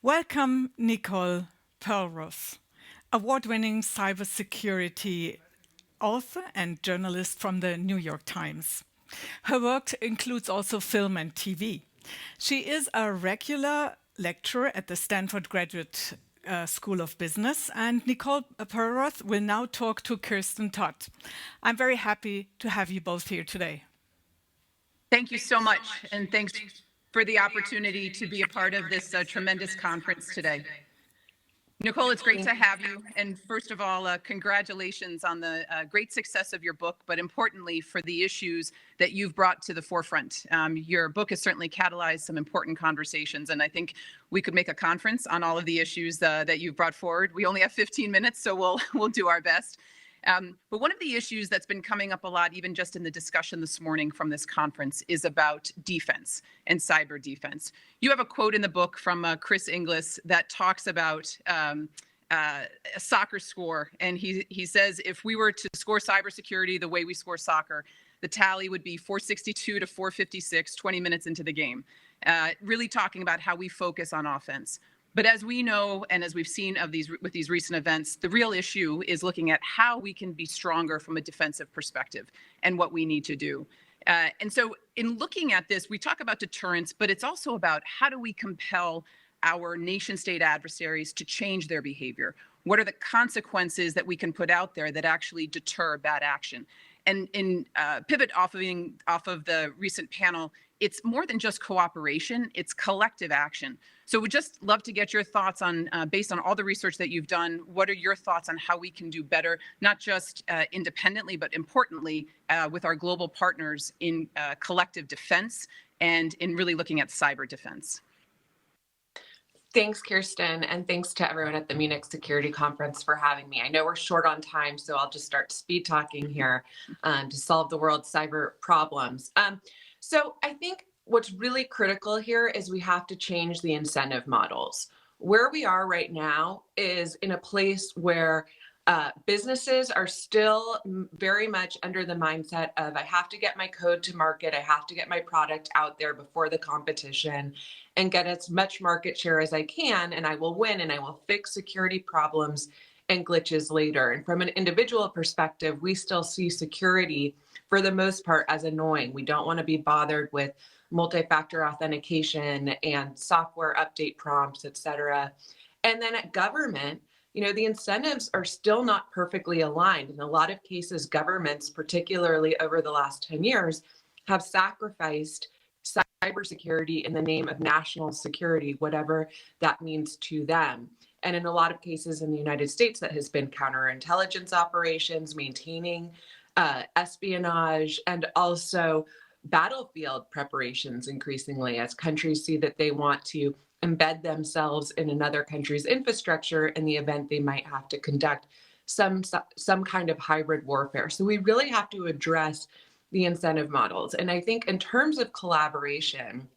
Welcome, Nicole Perlroth, award-winning cybersecurity author and journalist from the New York Times. Her work includes also film and TV. She is a regular lecturer at the Stanford Graduate School of Business, and Nicole Perlroth will now talk to Kiersten Todt. I'm very happy to have you both here today. Thank you so much, and thanks for the opportunity to be a part of this tremendous conference today. Nicole, it's great to have you. And first of all, congratulations on the great success of your book, but importantly for the issues that you've brought to the forefront. Your book has certainly catalyzed some important conversations, and I think we could make a conference on all of the issues that you've brought forward. We only have 15 minutes, so we'll do our best. But one of the issues that's been coming up a lot, even just in the discussion this morning from this conference, is about defense and cyber defense. You have a quote in the book from Chris Inglis that talks about a soccer score. And he says, if we were to score cybersecurity the way we score soccer, the tally would be 462 to 456, 20 minutes into the game. Really talking about how we focus on offense. But as we know, and as we've seen with these recent events, the real issue is looking at how we can be stronger from a defensive perspective and what we need to do. And so in looking at this, we talk about deterrence, but it's also about how do we compel our nation state adversaries to change their behavior? What are the consequences that we can put out there that actually deter bad action? And in pivot off of the recent panel, it's more than just cooperation, it's collective action. So we'd just love to get your thoughts on, based on all the research that you've done, what are your thoughts on how we can do better, not just independently, but importantly, with our global partners in collective defense and in really looking at cyber defense? Thanks, Kiersten, and thanks to everyone at the Munich Security Conference for having me. I know we're short on time, so I'll just start speed talking here to solve the world's cyber problems. So I think what's really critical here is we have to change the incentive models. Where we are right now is in a place where businesses are still very much under the mindset of, I have to get my code to market, I have to get my product out there before the competition and get as much market share as I can, and I will win and I will fix security problems and glitches later. And from an individual perspective, we still see security for the most part as annoying. We don't want to be bothered with multi-factor authentication and software update prompts, et cetera. And then at government, the incentives are still not perfectly aligned. In a lot of cases, governments, particularly over the last 10 years, have sacrificed cybersecurity in the name of national security, whatever that means to them. And in a lot of cases in the United States, that has been counterintelligence operations, maintaining espionage, and also battlefield preparations increasingly as countries see that they want to embed themselves in another country's infrastructure in the event they might have to conduct some kind of hybrid warfare. So we really have to address the incentive models. And I think in terms of collaboration,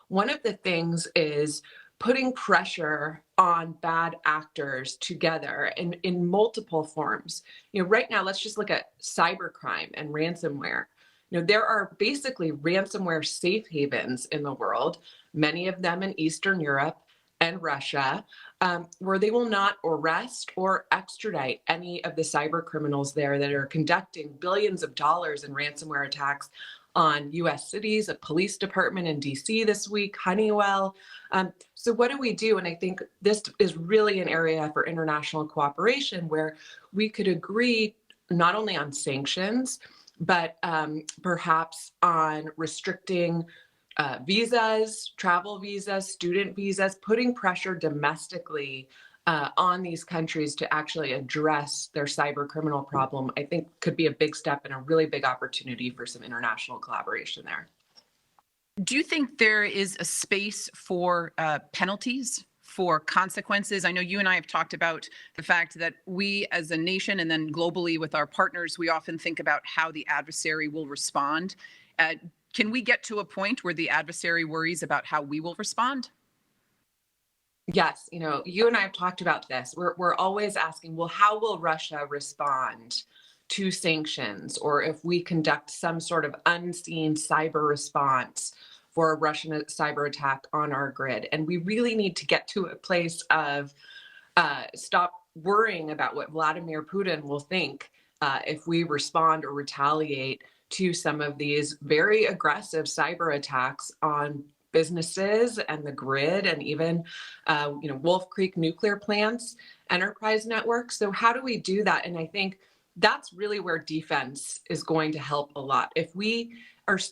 one of the things is putting pressure on bad actors together in multiple forms. Right now, let's just look at cybercrime and ransomware. There are basically ransomware safe havens in the world, many of them in Eastern Europe and Russia, where they will not arrest or extradite any of the cyber criminals there that are conducting billions of dollars in ransomware attacks on US cities, a police department in DC this week, Honeywell. So what do we do? And I think this is really an area for international cooperation where we could agree not only on sanctions, but perhaps on restricting visas, travel visas, student visas, putting pressure domestically on these countries to actually address their cyber criminal problem, I think could be a big step and a really big opportunity for some international collaboration there. Do you think there is a space for penalties, for consequences? I know you and I have talked about the fact that we as a nation and then globally with our partners, we often think about how the adversary will respond. Can we get to a point where the adversary worries about how we will respond? Yes, you and I have talked about this. We're always asking, well, how will Russia respond to sanctions? Or if we conduct some sort of unseen cyber response, for a Russian cyber attack on our grid. And we really need to get to a place of stop worrying about what Vladimir Putin will think if we respond or retaliate to some of these very aggressive cyber attacks on businesses and the grid, and even Wolf Creek nuclear plants, enterprise networks. So how do we do that? And I think that's really where defense is going to help a lot. If we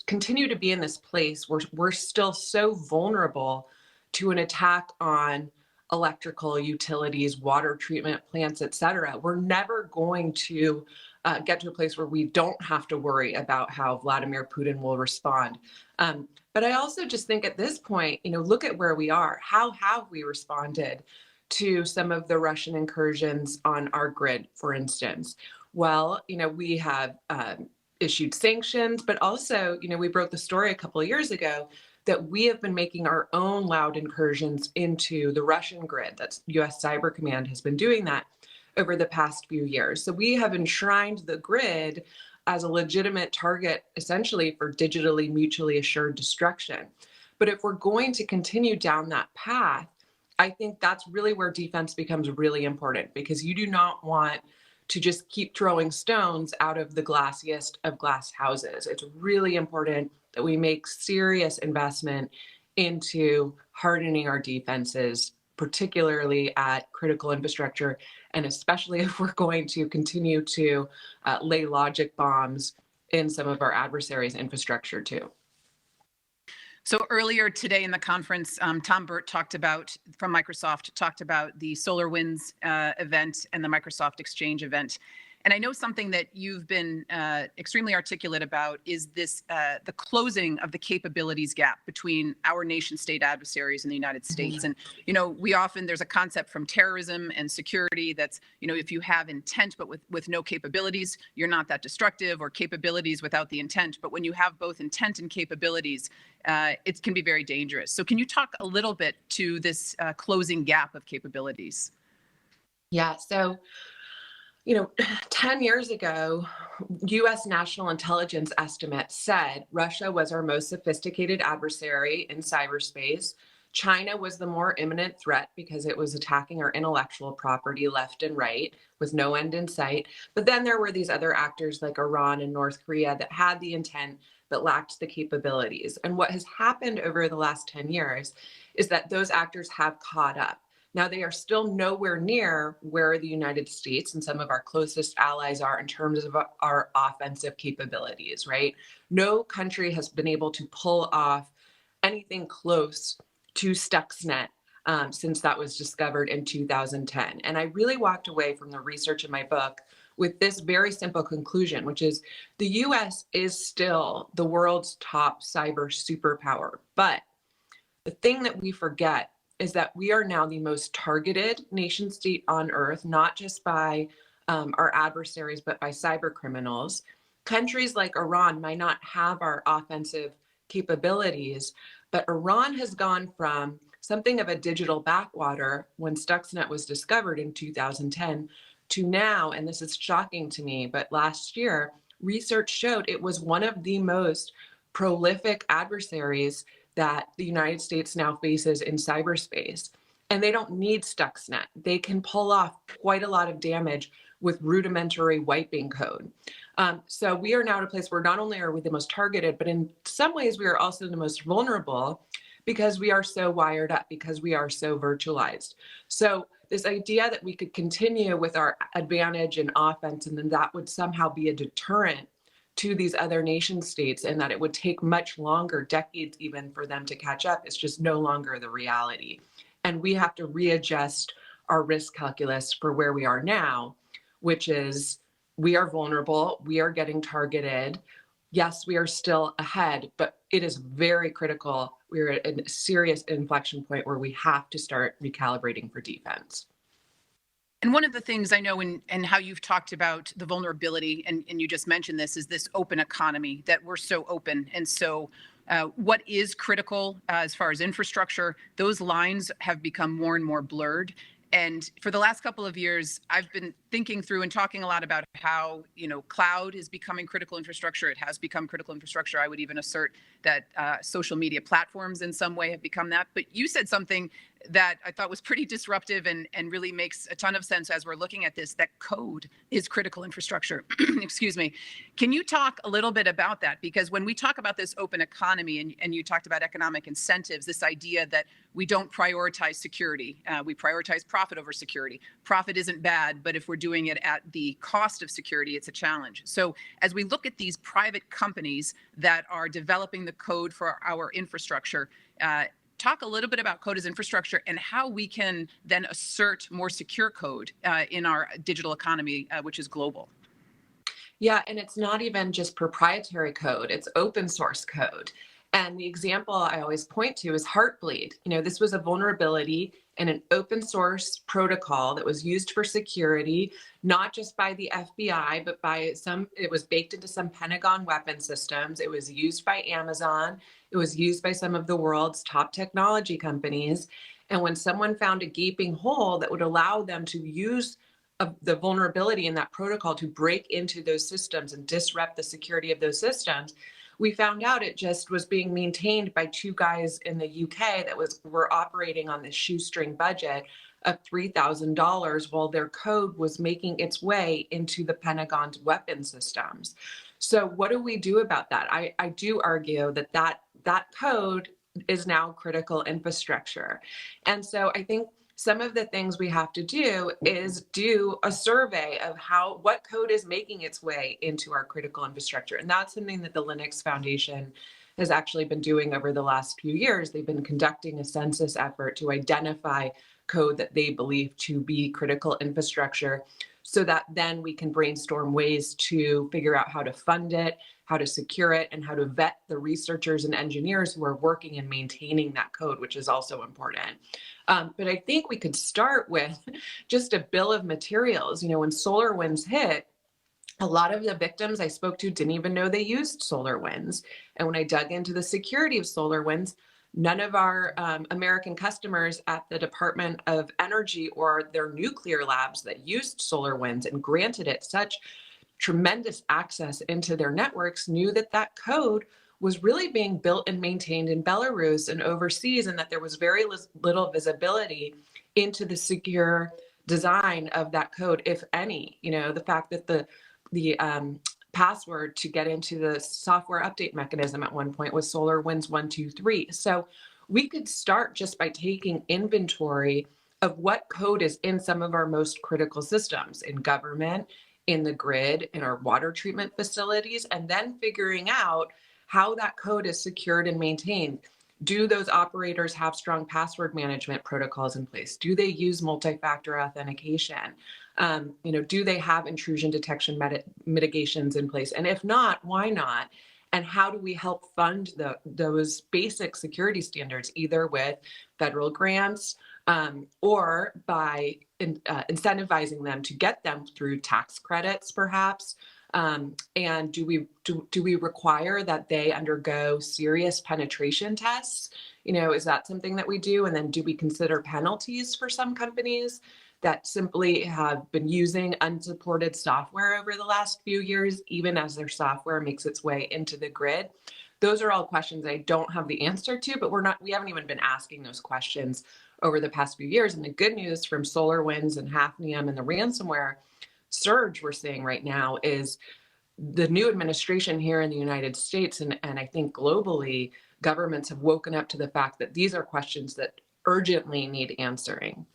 continue to be in this place where we're still so vulnerable to an attack on electrical utilities, water treatment plants, et cetera, we're never going to get to a place where we don't have to worry about how Vladimir Putin will respond. But I also just think at this point, look at where we are. How have we responded to some of the Russian incursions on our grid, for instance? Well, we have issued sanctions, but also, we broke the story a couple of years ago that we have been making our own loud incursions into the Russian grid. That's US Cyber Command has been doing that over the past few years. So we have enshrined the grid as a legitimate target, essentially, for digitally mutually assured destruction. But if we're going to continue down that path, I think that's really where defense becomes really important, because you do not want to just keep throwing stones out of the glassiest of glass houses. It's really important that we make serious investment into hardening our defenses, particularly at critical infrastructure, and especially if we're going to continue to lay logic bombs in some of our adversaries' infrastructure too. So earlier today in the conference, Tom Burt from Microsoft talked about the SolarWinds event and the Microsoft Exchange event. And I know something that you've been extremely articulate about is this, the closing of the capabilities gap between our nation state adversaries and the United States. And, there's a concept from terrorism and security that's, if you have intent but with no capabilities, you're not that destructive, or capabilities without the intent. But when you have both intent and capabilities, it can be very dangerous. So can you talk a little bit to this closing gap of capabilities? Yeah, so 10 years ago, US national intelligence estimates said Russia was our most sophisticated adversary in cyberspace. China was the more imminent threat because it was attacking our intellectual property left and right with no end in sight. But then there were these other actors like Iran and North Korea that had the intent but lacked the capabilities. And what has happened over the last 10 years is that those actors have caught up. Now, they are still nowhere near where the United States and some of our closest allies are in terms of our offensive capabilities, right? No country has been able to pull off anything close to Stuxnet since that was discovered in 2010. And I really walked away from the research in my book with this very simple conclusion, which is the US is still the world's top cyber superpower. But the thing that we forget is that we are now the most targeted nation state on earth, not just by our adversaries, but by cyber criminals. Countries like Iran might not have our offensive capabilities, but Iran has gone from something of a digital backwater when Stuxnet was discovered in 2010 to now, and this is shocking to me, but last year, research showed it was one of the most prolific adversaries that the United States now faces in cyberspace. And they don't need Stuxnet. They can pull off quite a lot of damage with rudimentary wiping code. So we are now at a place where not only are we the most targeted, but in some ways we are also the most vulnerable because we are so wired up, because we are so virtualized. So this idea that we could continue with our advantage in offense and then that would somehow be a deterrent to these other nation states and that it would take much longer, decades even, for them to catch up, is just no longer the reality. And we have to readjust our risk calculus for where we are now, which is we are vulnerable, we are getting targeted. Yes, we are still ahead, but it is very critical. We're at a serious inflection point where we have to start recalibrating for defense. And one of the things I know and how you've talked about the vulnerability, and you just mentioned this, is this open economy, that we're so open. And so what is critical as far as infrastructure, those lines have become more and more blurred. And for the last couple of years, I've been thinking through and talking a lot about how, cloud is becoming critical infrastructure. It has become critical infrastructure. I would even assert that social media platforms in some way have become that. But you said something that I thought was pretty disruptive and really makes a ton of sense as we're looking at this, that code is critical infrastructure. Excuse me. Can you talk a little bit about that? Because when we talk about this open economy, and you talked about economic incentives, this idea that we don't prioritize security, we prioritize profit over security. Profit isn't bad, but if we're doing it at the cost of security, it's a challenge. So as we look at these private companies that are developing the code for our infrastructure, talk a little bit about code as infrastructure and how we can then assert more secure code in our digital economy, which is global. Yeah, and it's not even just proprietary code, it's open source code. And the example I always point to is Heartbleed. This was a vulnerability in an open source protocol that was used for security, not just by the FBI, but it was baked into some Pentagon weapon systems. It was used by Amazon. It was used by some of the world's top technology companies. And when someone found a gaping hole that would allow them to use the vulnerability in that protocol to break into those systems and disrupt the security of those systems, we found out it just was being maintained by two guys in the UK that were operating on this shoestring budget of $3,000 while their code was making its way into the Pentagon's weapon systems. So what do we do about that? I do argue that code is now critical infrastructure. And so I think some of the things we have to do is do a survey of what code is making its way into our critical infrastructure. And that's something that the Linux Foundation has actually been doing over the last few years. They've been conducting a census effort to identify code that they believe to be critical infrastructure, so that then we can brainstorm ways to figure out how to fund it, how to secure it, and how to vet the researchers and engineers who are working and maintaining that code, which is also important. But I think we could start with just a bill of materials. When SolarWinds hit, a lot of the victims I spoke to didn't even know they used SolarWinds. And when I dug into the security of SolarWinds, none of our American customers at the Department of Energy or their nuclear labs that used SolarWinds and granted it such tremendous access into their networks knew that code was really being built and maintained in Belarus and overseas, and that there was very little visibility into the secure design of that code, if any. The fact that the password to get into the software update mechanism at one point was SolarWinds 123. So we could start just by taking inventory of what code is in some of our most critical systems, in government, in the grid, in our water treatment facilities, and then figuring out how that code is secured and maintained. Do those operators have strong password management protocols in place? Do they use multi-factor authentication? Do they have intrusion detection mitigations in place? And if not, why not? And how do we help fund those basic security standards, either with federal grants or by incentivizing them to get them through tax credits, perhaps? And do we require that they undergo serious penetration tests? Is that something that we do? And then do we consider penalties for some companies that simply have been using unsupported software over the last few years, even as their software makes its way into the grid? Those are all questions I don't have the answer to, but we haven't even been asking those questions over the past few years. And the good news from SolarWinds and Hafnium and the ransomware surge we're seeing right now is the new administration here in the United States, and I think globally, governments have woken up to the fact that these are questions that urgently need answering.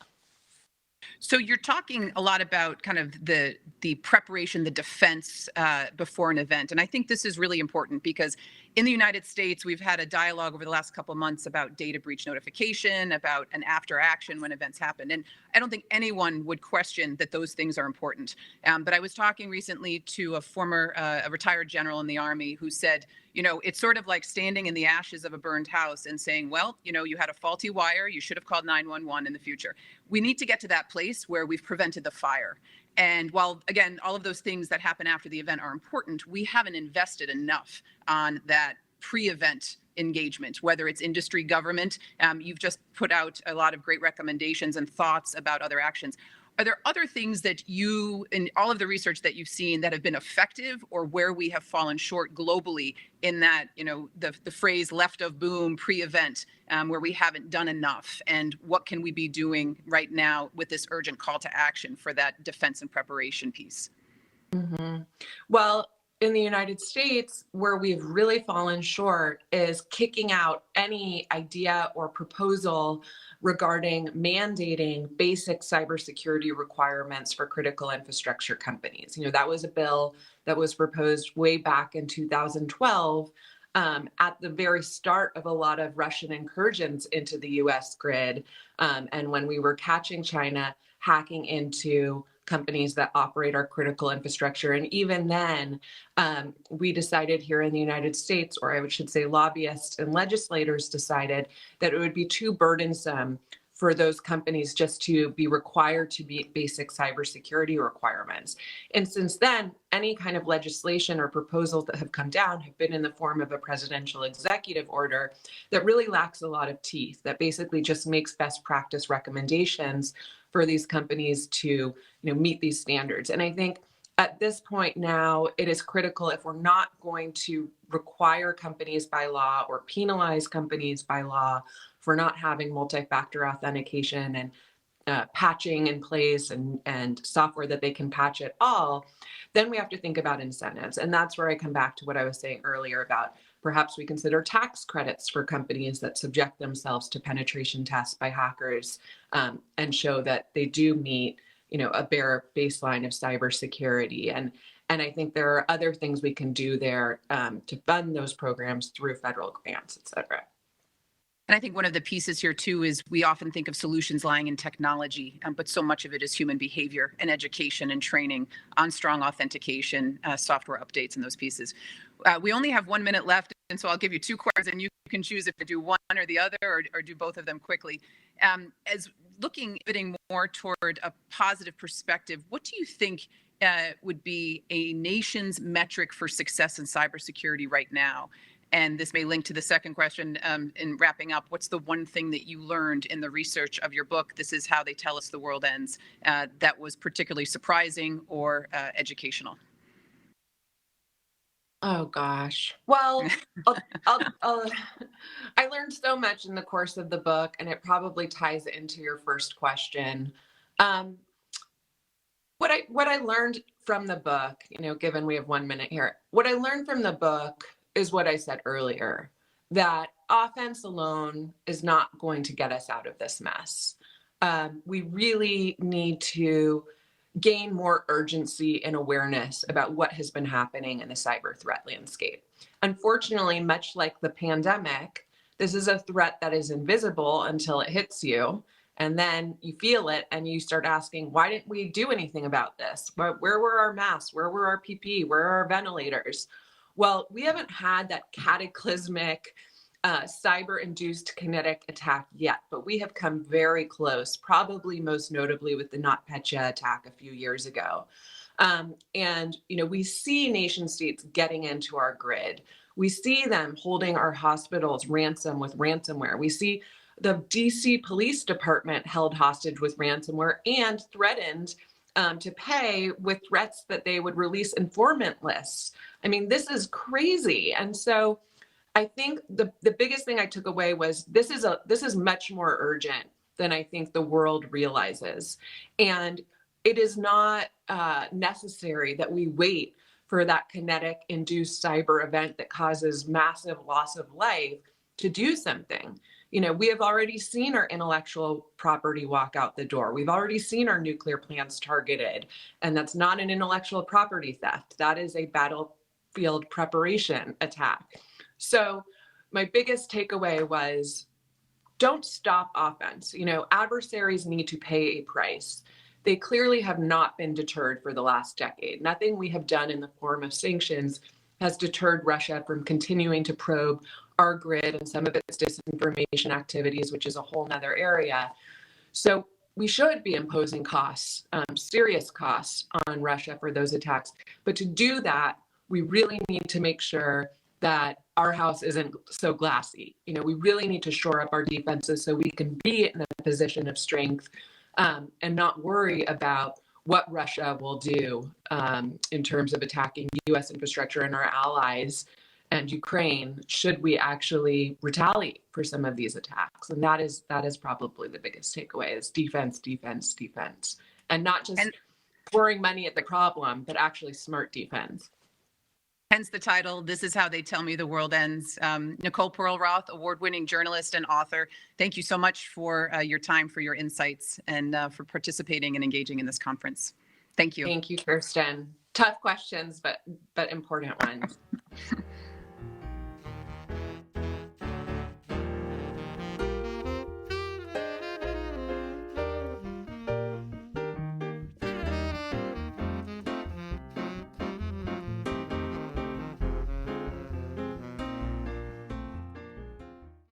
So you're talking a lot about kind of the preparation, the defense before an event. And I think this is really important because in the United States, we've had a dialogue over the last couple of months about data breach notification, about an after action when events happen. And I don't think anyone would question that those things are important. But I was talking recently to a retired general in the Army who said, it's sort of like standing in the ashes of a burned house and saying, well, you had a faulty wire, you should have called 911 in the future. We need to get to that place where we've prevented the fire. And while, again, all of those things that happen after the event are important, we haven't invested enough on that pre-event engagement, whether it's industry, government. You've just put out a lot of great recommendations and thoughts about other actions. Are there other things that you, in all of the research that you've seen, that have been effective, or where we have fallen short globally in that, the phrase left of boom pre-event, where we haven't done enough? And what can we be doing right now with this urgent call to action for that defense and preparation piece? Mm-hmm. Well, in the United States, where we've really fallen short is kicking out any idea or proposal regarding mandating basic cybersecurity requirements for critical infrastructure companies. That was a bill that was proposed way back in 2012, at the very start of a lot of Russian incursions into the US grid, and when we were catching China hacking into companies that operate our critical infrastructure. And even then, we decided here in the United States, or I should say lobbyists and legislators decided that it would be too burdensome for those companies just to be required to meet basic cybersecurity requirements. And since then, any kind of legislation or proposals that have come down have been in the form of a presidential executive order that really lacks a lot of teeth, that basically just makes best practice recommendations for these companies to meet these standards. And I think at this point now, it is critical, if we're not going to require companies by law or penalize companies by law for not having multi-factor authentication and patching in place and software that they can patch at all, then we have to think about incentives. And that's where I come back to what I was saying earlier about perhaps we consider tax credits for companies that subject themselves to penetration tests by hackers, and show that they do meet, a bare baseline of cybersecurity. And I think there are other things we can do there to fund those programs through federal grants, et cetera. And I think one of the pieces here too is we often think of solutions lying in technology, but so much of it is human behavior and education and training on strong authentication, software updates, and those pieces. We only have 1 minute left, and so I'll give you 2 questions, and you can choose if to do one or the other, or do both of them quickly. As pivoting more toward a positive perspective, what do you think would be a nation's metric for success in cybersecurity right now? And this may link to the second question in wrapping up. What's the one thing that you learned in the research of your book, This Is How They Tell Us the World Ends, that was particularly surprising or educational? Oh, gosh. Well, I learned so much in the course of the book, and it probably ties into your first question. What I learned from the book, given we have 1 minute here, what I learned from the book is what I said earlier, that offense alone is not going to get us out of this mess. We really need to gain more urgency and awareness about what has been happening in the cyber threat landscape. Unfortunately, much like the pandemic, this is a threat that is invisible until it hits you. And then you feel it and you start asking, why didn't we do anything about this? Where were our masks? Where were our PPE? Where are our ventilators? Well, we haven't had that cataclysmic cyber-induced kinetic attack yet, but we have come very close, probably most notably with the NotPetya attack a few years ago. And we see nation states getting into our grid. We see them holding our hospitals ransom with ransomware. We see the DC Police Department held hostage with ransomware and threatened to pay with threats that they would release informant lists. I mean, this is crazy. And so I think the biggest thing I took away was this is much more urgent than I think the world realizes. And it is not necessary that we wait for that kinetic induced cyber event that causes massive loss of life to do something. We have already seen our intellectual property walk out the door. We've already seen our nuclear plants targeted, and that's not an intellectual property theft. That is a battlefield preparation attack. So my biggest takeaway was don't stop offense. Adversaries need to pay a price. They clearly have not been deterred for the last decade. Nothing we have done in the form of sanctions has deterred Russia from continuing to probe our grid and some of its disinformation activities, which is a whole nother area. So we should be imposing costs, serious costs on Russia for those attacks. But to do that, we really need to make sure that our house isn't so glassy. You know, we really need to shore up our defenses so we can be in a position of strength and not worry about what Russia will do in terms of attacking U.S. infrastructure and our allies and Ukraine, should we actually retaliate for some of these attacks. And that is probably the biggest takeaway, is defense, defense, defense. And not just pouring money at the problem, but actually smart defense. Hence the title, This Is How They Tell Me the World Ends. Nicole Perlroth, award-winning journalist and author, thank you so much for your time, for your insights, and for participating and engaging in this conference. Thank you. Thank you, Kiersten. Tough questions, but important ones.